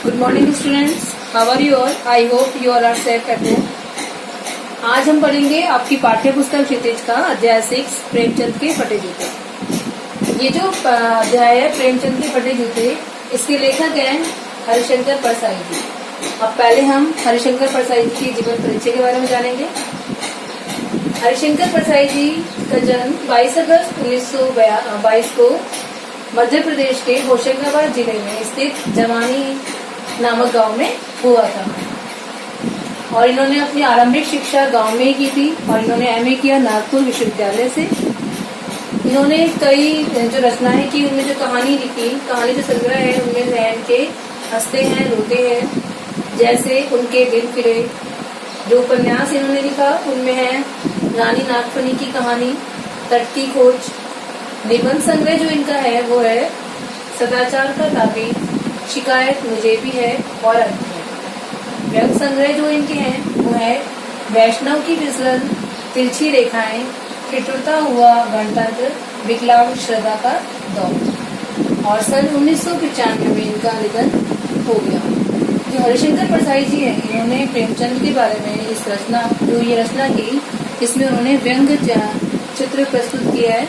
Good morning students, how are you all? I hope you all are safe at home. आज हम पढ़ेंगे आपकी पाठ्य पुस्तक क्षितिज का अध्याय 6 प्रेमचंद के फटे जूते। ये जो अध्याय है प्रेमचंद के फटे जूते, इसके लेखक हैं हरिशंकर परसाई जी। अब पहले हम हरिशंकर परसाई जी के जीवन परिचय के बारे में जानेंगे। हरिशंकर परसाई जी का जन्म 22 अगस्त 1922 को मध्य प्रदेश के होशंगाबाद जिले में स्थित जवानी नामक गांव में हुआ था और इन्होंने अपनी आरंभिक शिक्षा गांव में ही की थी और इन्होंने एमए किया नागपुर विश्वविद्यालय से। इन्होंने कई जो रचनाएं की, उनमें जो कहानी लिखी, कहानी जो संग्रह है उनमें है इनके हंसते हैं रोते हैं, जैसे उनके दिल फिरे। जो उपन्यास इन्होंने लिखा उनमें है रानी नागफनी की कहानी, तट की खोज। निबंध संग्रह जो इनका है वो है सदाचार का ताबीर, शिकायत मुझे भी है और अंत है। व्यंग संग्रह जो इनके हैं वो है वैष्णव की फिसलन, तिरछी रेखाएं, ठिठुरता हुआ गणतंत्र, विकलांग श्रद्धा का दौर। और सन 1995 में इनका निधन हो गया। जो हरिशंकर परसाई जी हैं, इन्होंने प्रेमचंद के बारे में इस रचना जो ये रचना की, इसमें उन्होंने व्यंग चित्र प्रस्तुत किया है।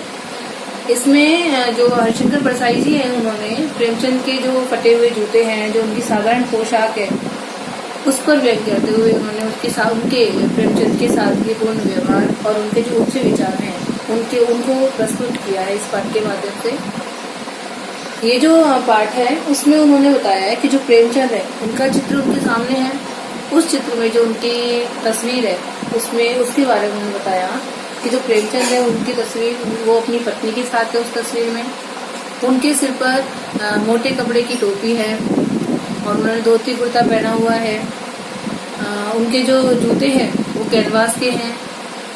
इसमें जो हरिशंकर परसाई जी हैं, उन्होंने प्रेमचंद के जो फटे हुए जूते हैं, जो उनकी साधारण पोशाक है, उस पर व्यक्त करते हुए उन्होंने उनके प्रेमचंद के सादगीपूर्ण व्यवहार और उनके जो उच्च विचार हैं उनको प्रस्तुत किया है इस पाठ के माध्यम से। ये जो पाठ है उसमें उन्होंने बताया है कि जो प्रेमचंद है उनका चित्र उनके सामने है। उस चित्र में जो उनकी तस्वीर है उसमें उसके बारे में उन्होंने बताया कि जो प्रेमचंद है उनकी तस्वीर वो अपनी पत्नी के साथ है। उस तस्वीर में उनके सिर पर मोटे कपड़े की टोपी है और उन्होंने धोती कुर्ता पहना हुआ है। उनके जो जूते हैं वो कैनवास के हैं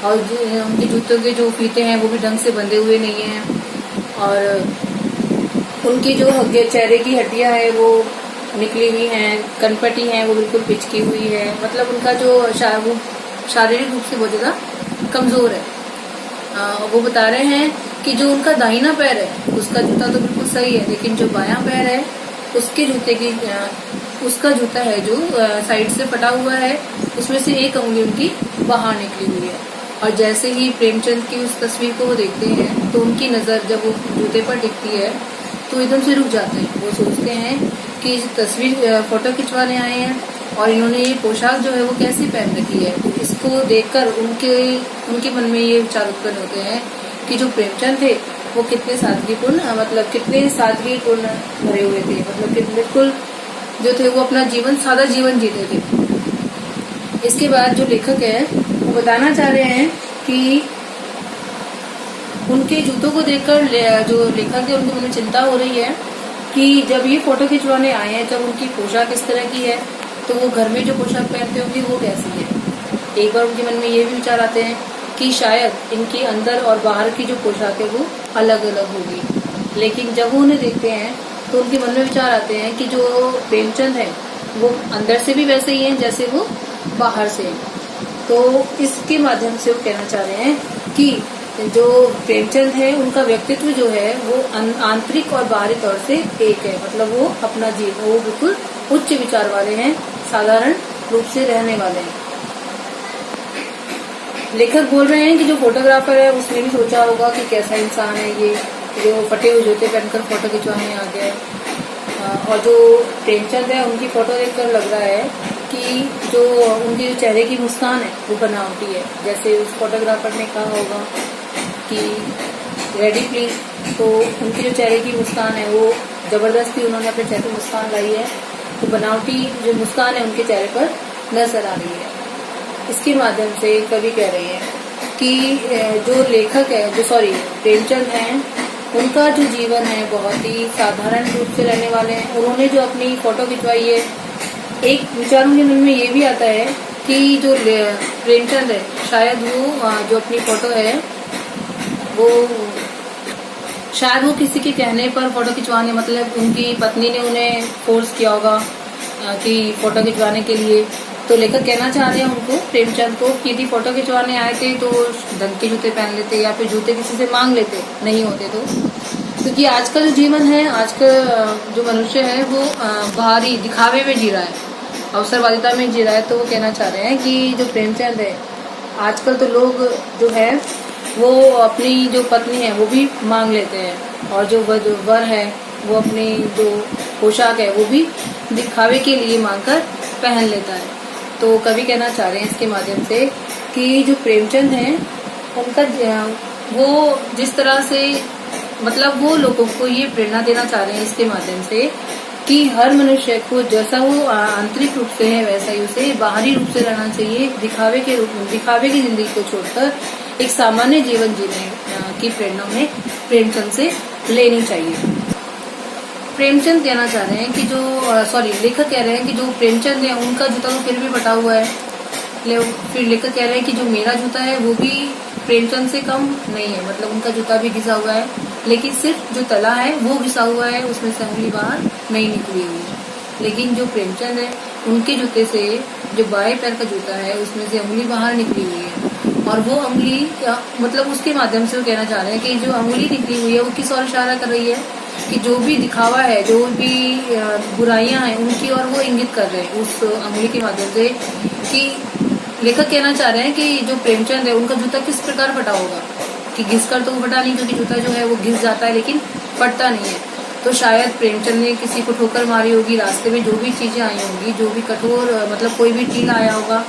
और उनके जूतों के जो फीते हैं वो भी ढंग से बंधे हुए नहीं हैं और उनकी जो चेहरे की हड्डियां हैं वो निकली हुई हैं, कनपटी हैं वो बिल्कुल पिचकी हुई है। मतलब उनका जो शारीरिक रूप से बहुत ज़्यादा कमज़ोर है। वो बता रहे हैं कि जो उनका दाहिना पैर है उसका जूता तो बिल्कुल सही है, लेकिन जो बायां पैर है उसका जूता है जो साइड से फटा हुआ है, उसमें से एक उंगली उनकी बाहर निकली हुई है। और जैसे ही प्रेमचंद की उस तस्वीर को वो देखते हैं तो उनकी नज़र जब वो जूते पर टिकती है तो एकदम से रुक जाते हैं। वो सोचते हैं कि तस्वीर फोटो खिंचवाने आए हैं और इन्होंने ये पोशाक जो है वो कैसी पहन रखी है। तो इसको देखकर उनके मन में ये विचार उत्पन्न होते हैं कि जो प्रेमचंद थे वो कितने सादगीपूर्ण भरे हुए थे। मतलब कि बिल्कुल जो थे वो अपना सादा जीवन जीते थे। इसके बाद जो लेखक है वो बताना चाह रहे हैं कि उनके जूतों को देखकर जो लेखक है उनके मन में चिंता हो रही है कि जब ये फोटो खिंचवाने आए हैं, जब उनकी पोशाक इस तरह की है तो वो घर में जो पोशाक पहनते होंगे वो कैसी है। एक बार उनके मन में ये भी विचार आते हैं कि शायद इनकी अंदर और बाहर की जो पोशाक है वो अलग अलग होगी। लेकिन जब वो उन्हें देखते हैं तो उनके मन में विचार आते हैं कि जो प्रेमचंद है वो अंदर से भी वैसे ही हैं जैसे वो बाहर से। तो इसके माध्यम से वो कहना चाह रहे हैं कि जो प्रेमचंद है उनका व्यक्तित्व जो है वो आंतरिक और बाहरी तौर से एक है। मतलब वो अपना जीवन वो बिल्कुल उच्च विचार वाले हैं, साधारण रूप से रहने वाले हैं। लेखक बोल रहे हैं कि जो फोटोग्राफर है उसने भी सोचा होगा कि कैसा इंसान है ये, जो फटे हुए जूते पहनकर फोटो खिंचवाने आ गया। और जो प्रेमचंद है उनकी फोटो देखकर लग रहा है कि जो उनके जो चेहरे की मुस्कान है वो बनावटी है। जैसे उस फोटोग्राफर ने कहा होगा कि रेडी प्लीज, तो उनकी जो चेहरे की मुस्कान है वो जबरदस्ती उन्होंने अपने चेहरे पर मुस्कान लाई है, तो बनावटी जो मुस्कान है उनके चेहरे पर नजर आ रही है। इसके माध्यम से कवि कह रहे हैं कि जो लेखक है प्रेमचंद हैं, उनका जो जीवन है बहुत ही साधारण रूप से रहने वाले हैं। उन्होंने जो अपनी फोटो खिंचवाई है, एक विचार उनके मन में ये भी आता है कि जो प्रेमचंद है शायद वो जो अपनी फोटो है वो शायद वो किसी के कहने पर फोटो खिंचवाने, मतलब उनकी पत्नी ने उन्हें फोर्स किया होगा कि फोटो खिंचवाने के लिए। तो लेखक कहना चाह रहे हैं उनको, प्रेमचंद को, कि यदि फोटो खिंचवाने आए थे तो ढंग के जूते पहन लेते या फिर जूते किसी से मांग लेते, नहीं होते क्योंकि आज का जो जीवन है, आज का जो मनुष्य है वो बाहरी दिखावे में जी रहा है, अवसरवादिता में जी रहा है। तो वो कहना चाह रहे हैं कि जो प्रेमचंद है, आजकल तो लोग जो है वो अपनी जो पत्नी है वो भी मांग लेते हैं, और जो वर है वो अपनी जो पोशाक है वो भी दिखावे के लिए मांगकर पहन लेता है। तो कवि कहना चाह रहे हैं इसके माध्यम से कि जो प्रेमचंद हैं उनका वो जिस तरह से मतलब वो लोगों को ये प्रेरणा देना चाह रहे हैं इसके माध्यम से कि हर मनुष्य को जैसा वो आंतरिक रूप से है वैसा ही उसे बाहरी रूप से रहना चाहिए। दिखावे की जिंदगी को छोड़कर एक सामान्य जीवन जीने की प्रेरणा उन्हें प्रेमचंद से लेनी चाहिए। प्रेमचंद कहना चाह रहे हैं कि जो लेखक कह रहे हैं कि जो प्रेमचंद है उनका जूता तो फिर भी फटा हुआ है। फिर लेखक कह रहे हैं कि जो मेरा जूता है वो भी प्रेमचंद से कम नहीं है, मतलब उनका जूता भी घिसा हुआ है, लेकिन सिर्फ जो तला है वो घिसा हुआ है, उसमें से उंगली बाहर नहीं निकली हुई है। लेकिन जो प्रेमचंद है उनके जूते से, जो बाएं पैर का जूता है उसमें से उंगली बाहर निकली हुई है, और वो उंगली मतलब उसके माध्यम से वो कहना चाह रहे हैं कि जो उंगली निकली हुई है वो किस ओर इशारा कर रही है कि जो भी दिखावा है, जो भी बुराइयां हैं उनकी ओर वो इंगित कर रहे हैं उस उंगली के माध्यम से। कि लेखक कहना चाह रहे हैं कि जो प्रेमचंद है उनका जूता किस प्रकार फटा होगा, कि घिसकर तो वो फटा नहीं, क्योंकि जूता जो है वो घिस जाता है लेकिन फटता नहीं है। तो शायद प्रेमचंद ने किसी को ठोकर मारी होगी, रास्ते में जो भी चीजें आई होंगी, जो भी कठोर मतलब कोई भी टीला आया होगा।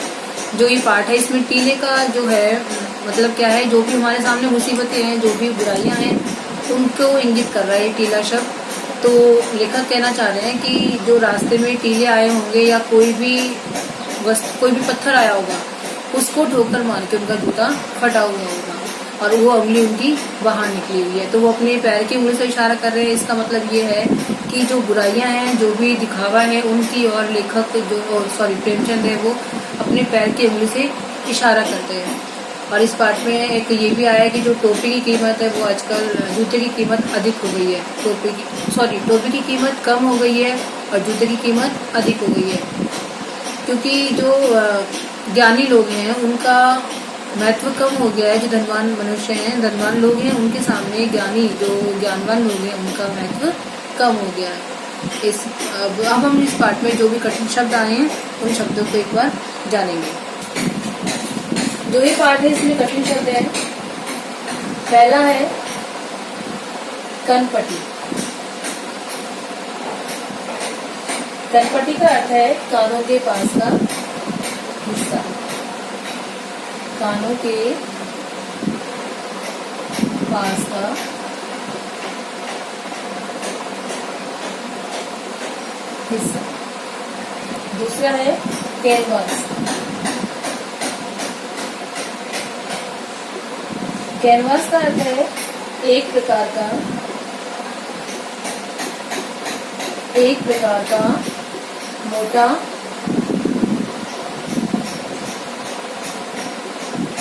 जो ये पाठ है इसमें टीले का जो है मतलब क्या है, जो भी हमारे सामने मुसीबतें हैं, जो भी बुराइयां हैं उनको इंगित कर रहा है टीला शब्द। तो लेखक कहना चाह रहे हैं कि जो रास्ते में टीले आए होंगे या कोई भी पत्थर आया होगा उसको ठोकर मार के उनका जूता फटा हुआ होगा और वो उंगली उनकी बाहर निकली हुई है। तो वो अपने पैर की उंगली से इशारा कर रहे हैं। इसका मतलब ये है कि जो बुराइयां हैं, जो भी दिखावा है उनकी, और लेखक प्रेमचंद है वो अपने पैर की उंगली से इशारा करते हैं। और इस पाठ में एक ये भी आया है कि जो टोपी की कीमत है वो आजकल जूते की कीमत अधिक हो गई है। टोपी की कीमत कम हो गई है और जूते की कीमत अधिक हो गई है, क्योंकि जो ज्ञानी लोग हैं उनका महत्व कम हो गया है। जो धनवान मनुष्य हैं, धनवान लोग हैं, उनके सामने जो ज्ञानवान लोग हैं उनका महत्व कम हो गया है। अब हम इस पाठ में जो भी कठिन शब्द आए हैं उन शब्दों को एक बार जानेंगे। जो ये पाठ है इसमें कठिन शब्द है। पहला है कनपटी। कनपटी का अर्थ है कानों के पास का हिस्सा। कानों के पास का हिस्सा। दूसरा है कैनवास। कैनवास का अर्थ है एक प्रकार का मोटा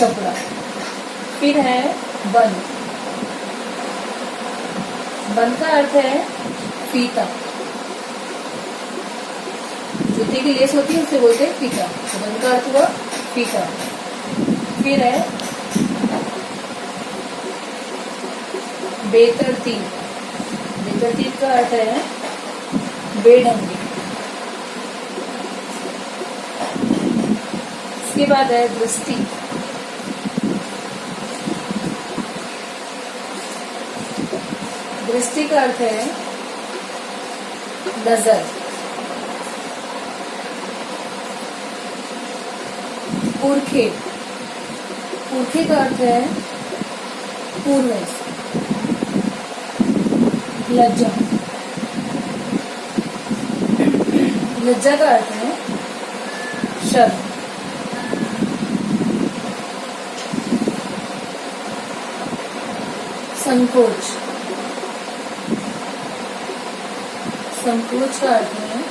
कपड़ा। फिर है बन। बन का अर्थ है फीता। जूते की लेस होती है उसे बोलते हैं फीता। बन का अर्थ हुआ फीता। फिर है बेतरतीब। बेतरतीब का अर्थ है बेढंगी। इसके बाद है दृष्टि। दृष्टि का अर्थ है नजर। पुरखे। पुरखे का अर्थ है पूर्वज। लज्जा। लज्जा का अर्थ है शर्म। संकोच। संकोच का अर्थ है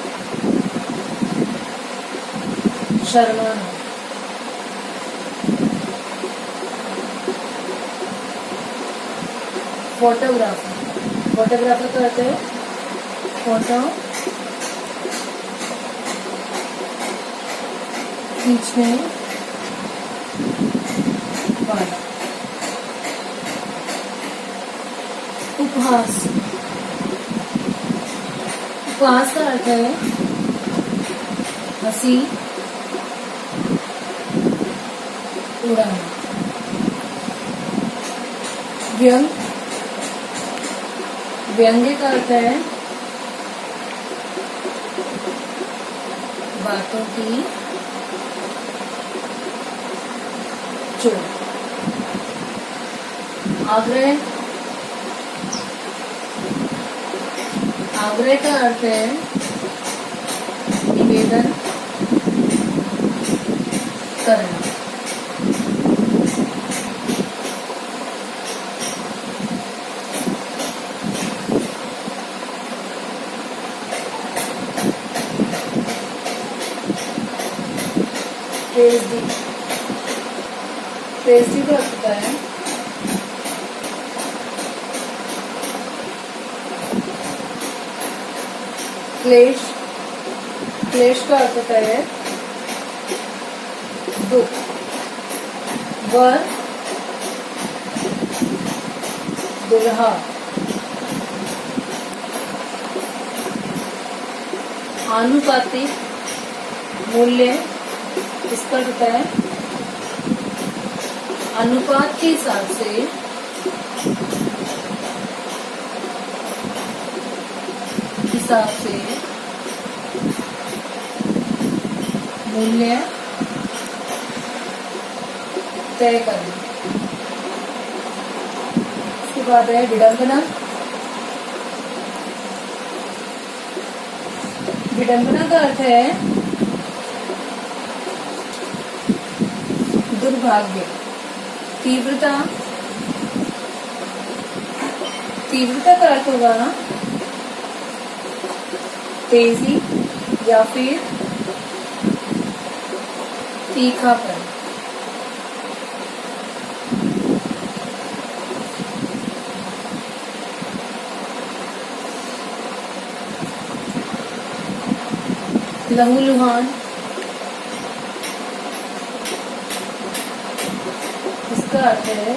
शर्माना। फोटोग्राफर। फोटोग्राफर का अर्थ है फोटो खींचने वाला। उपहास। उपहास का अर्थ है हंसी उड़ाना। व्यंग, व्यंग्य का अर्थ है बातों की चोट। आग्रह, आग्रह का अर्थ है निवेदन करना। ट्रेजेडी, ट्रेजेडी का अर्थ होता है क्लेश, क्लेश का अर्थ होता है दुख। वर, दुल्हा। आनुपातिक, मूल्य, इसका होता है अनुपात के हिसाब से मूल्य तय करना। उसके बाद है विडंबना। विडंबना का अर्थ है दुर्भाग्य। तीव्रता, तीव्रता का अर्थ होगा तेजी या फिर तीखापन। लहूलुहान, इसका अर्थ है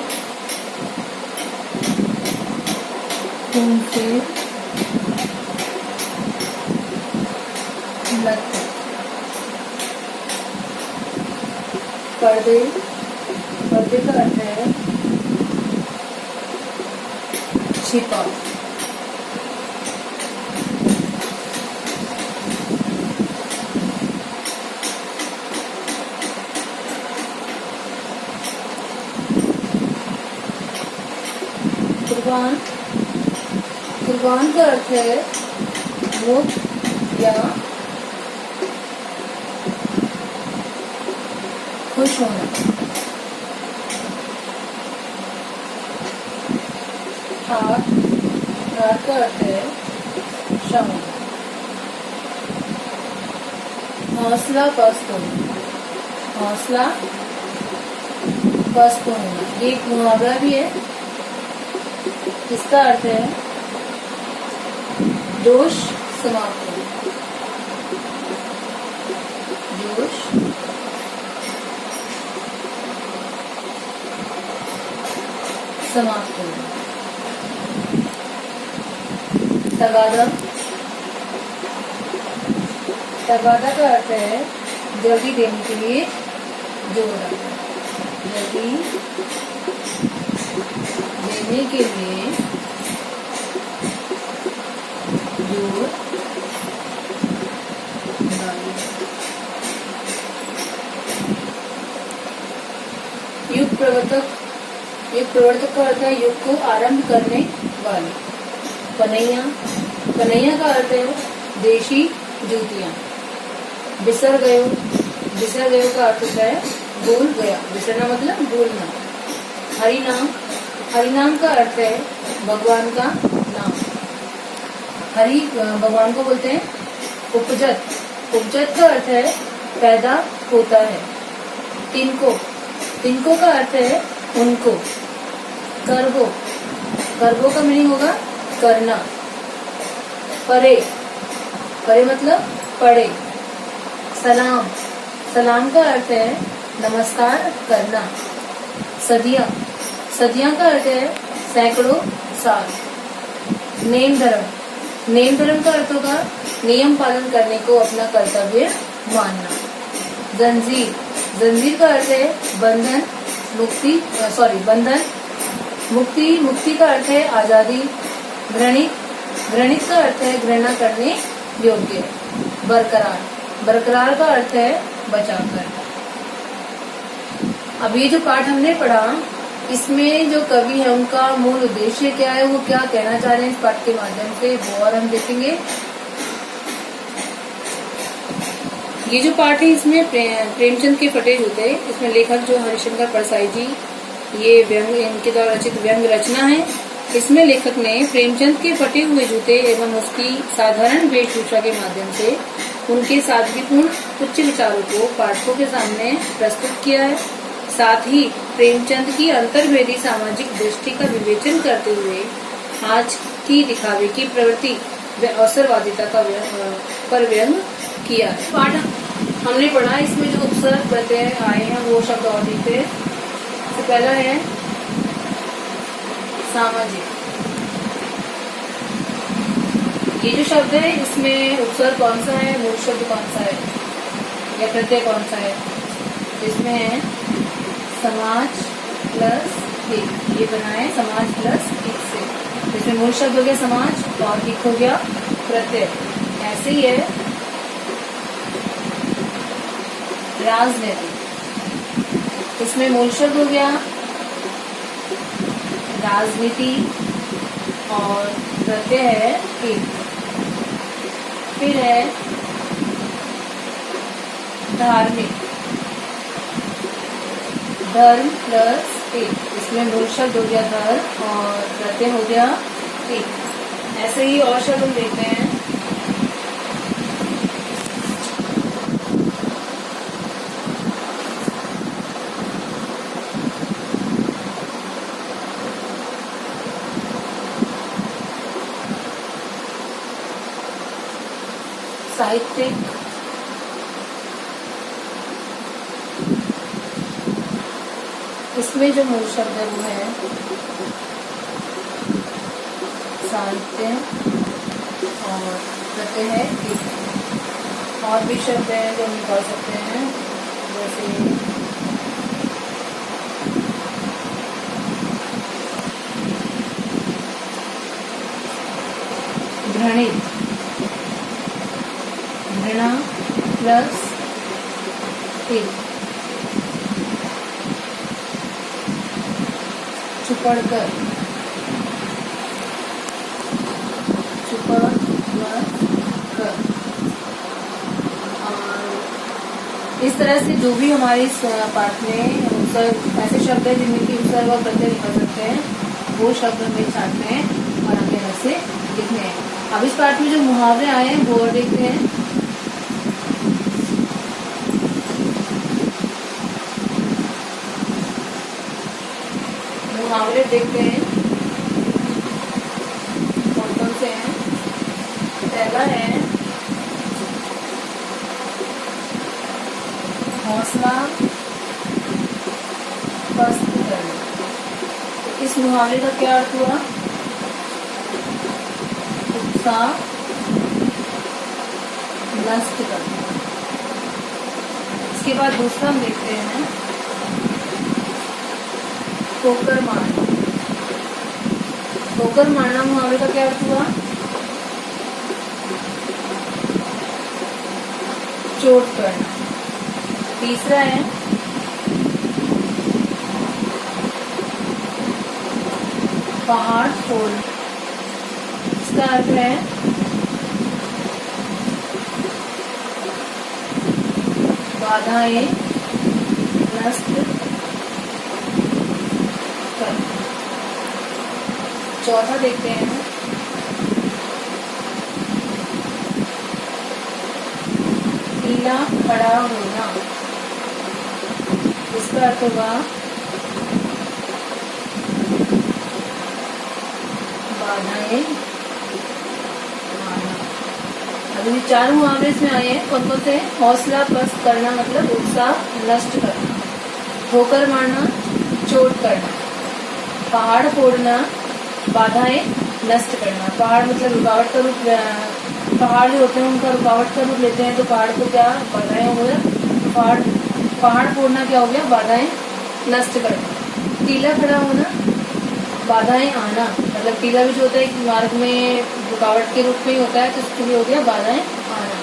खून से लत। पर्दे, पर्दे का अर्थ है छिपा। कुर्बान, कुर्बान का अर्थ है मुक्त या खुश होना। हार, हार का अर्थ है शांत। हौसला पस्त होना, हौसला पस्त होना, ये एक मुहावरा भी है। इसका अर्थ है जोश समाप्त होना, जोश समाप्त होना। तगादा, तगादा का अर्थ है जल्दी देने के लिए जोर डालना, जल्दी देने के लिए जोर डालना। युग प्रवर्तक, युग प्रवर्तक का अर्थ है युग को आरंभ करने वाले। कन्हैया, कन्हैया का अर्थ है देशी जूतियां। बिसर गयो, बिसर गयो का अर्थ होता है भूल गया, बिसरना मतलब भूलना। हरिनाम, हरिनाम का अर्थ है भगवान का नाम। हरि भगवान को बोलते हैं उपजत, उपजत का अर्थ है पैदा होता है। तिनको, तिनको का अर्थ है उनको। करबो, करबो का मीनिंग होगा करना। परे, परे मतलब पढ़े। सलाम, सलाम का अर्थ है नमस्कार करना। सदियां, सदियां का अर्थ है सैकड़ों साल। नेम धर्म, नेम धर्म का अर्थ होगा नियम पालन करने को अपना कर्तव्य मानना। जंजीर, जंजीर का अर्थ है बंधन, मुक्ति, बंधन, मुक्ति, मुक्ति का अर्थ है आजादी। घृणित, घृणित का अर्थ है घृणा करने योग्य। बरकरार, बरकरार का अर्थ है बचाव करना। अब ये जो पाठ हमने पढ़ा, इसमें जो कवि है उनका मूल उद्देश्य क्या है, वो क्या कहना चाह रहे हैं इस पाठ के माध्यम से, वो और हम देखेंगे। ये जो पाठ है इसमें प्रेमचंद के फटे जूते, इसमें लेखक जो हरिशंकर परसाई जी, ये व्यंग, इनके द्वारा रचित व्यंग रचना है। इसमें लेखक ने प्रेमचंद के फटे हुए जूते एवं उसकी साधारण वेशभूषा के माध्यम से उनके सादगीपूर्ण उच्च विचारों को पाठकों के सामने प्रस्तुत किया है। साथ ही प्रेमचंद की अंतर्वेदी सामाजिक दृष्टि का विवेचन करते हुए आज की दिखावे की प्रवृत्ति व अवसरवादिता का पर व्यंग किया है। पाठ हमने पढ़ा, इसमें जो उपसर्ग प्रत्यय आए हैं वो शब्द और लिखते हैं। सबसे पहला है सामाजिक। ये जो शब्द है इसमें उपसर्ग कौन सा है, मूल शब्द कौन सा है या प्रत्यय कौन सा है? इसमें है समाज प्लस एक, ये बना है समाज प्लस एक से। इसमें मूल शब्द हो गया समाज और एक हो गया प्रत्यय। ऐसे ही है राजनीति, इसमें मूल शब्द हो गया राजनीति और प्रत्यय है एक। फिर है धार्मिक, धर्म प्लस एक, इसमें मूल शब्द हो गया धर्म और प्रत्यय हो गया एक। ऐसे ही और शब्द हम देखते हैं। साहित्यिक, इसमें जो मूल शब्द है वो है साहित्य और प्रत्यय है एक। और भी शब्द हैं जो हम निकाल सकते हैं, जैसे घृणित, घृणा प्लस एक। चुपड़कर, चुपड़ प्लस कर। और इस तरह से जो भी हमारे इस पाठ में ऐसे शब्द है जिनमें की उपसर्ग और प्रत्यय निकल सकते हैं, वो शब्द हमें छांटने हैं और हमें अलग से लिखने हैं। अब इस पाठ में जो मुहावरे आए हैं वो और देखते हैं। मुहावरे देखते हैं कौन कौन से हैं। पहला है हौसला पस्त करना। इस मुहावरे का क्या अर्थ हुआ? उत्साह नष्ट करना। इसके बाद दूसरा हम देखते हैं ठोकर मारना। ठोकर मारना मुहावरे का क्या अर्थ हुआ? चोट करना। तीसरा है पहाड़ फोड़ना। इसका अर्थ है बाधाएं नष्ट करना। चौथा देखते हैं ढीला खड़ा होना। इसका अर्थ होगा बाधाएं मारना। अभी चार मुहावरे इसमें आए हैं, कौन कौन से? हौसला पस्त करना मतलब उत्साह नष्ट करना, ठोकर मारना चोट करना, पहाड़ फोड़ना बाधाएं नष्ट करना। पहाड़ मतलब रुकावट का रूप, पहाड़ जो होते हैं उनका रुकावट का रूप लेते हैं, तो पहाड़ को क्या बाधाएं हो गया, पहाड़ फोड़ना क्या हो गया, बाधाएं नष्ट करना। टीला खड़ा होना, बाधाएं आना, मतलब टीला भी जो होता है एक मार्ग में रुकावट के रूप में ही होता है, तो उसके लिए हो गया बाधाएं आना।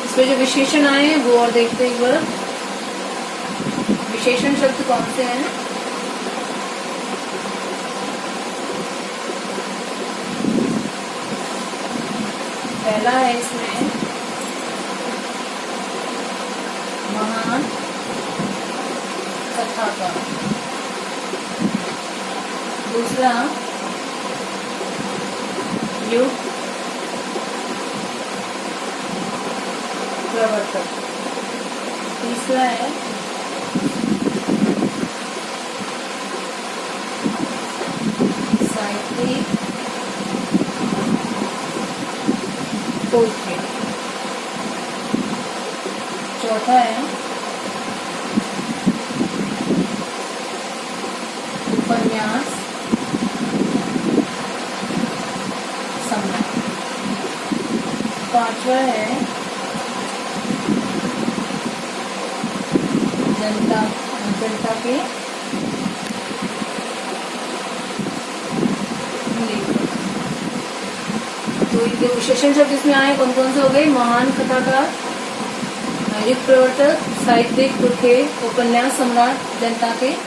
इसमें जो विशेषण आए हैं वो और देखते हैं एक बार। विशेषण शब्द कौन से हैं? पहला है इसमें महान कथाकार, दूसरा युग प्रवर्तक, तीसरा है साहित्यिक पोइट्री, चौथा है उपन्यास सम्राट, पांचवा है जनता के लेखक। तो ये विशेषण शब्द इसमें आए कौन कौन से हो गए? महान कथाकार, युग प्रवर्तक, साहित्यिक पुरखे, उपन्यास सम्राट, जनता के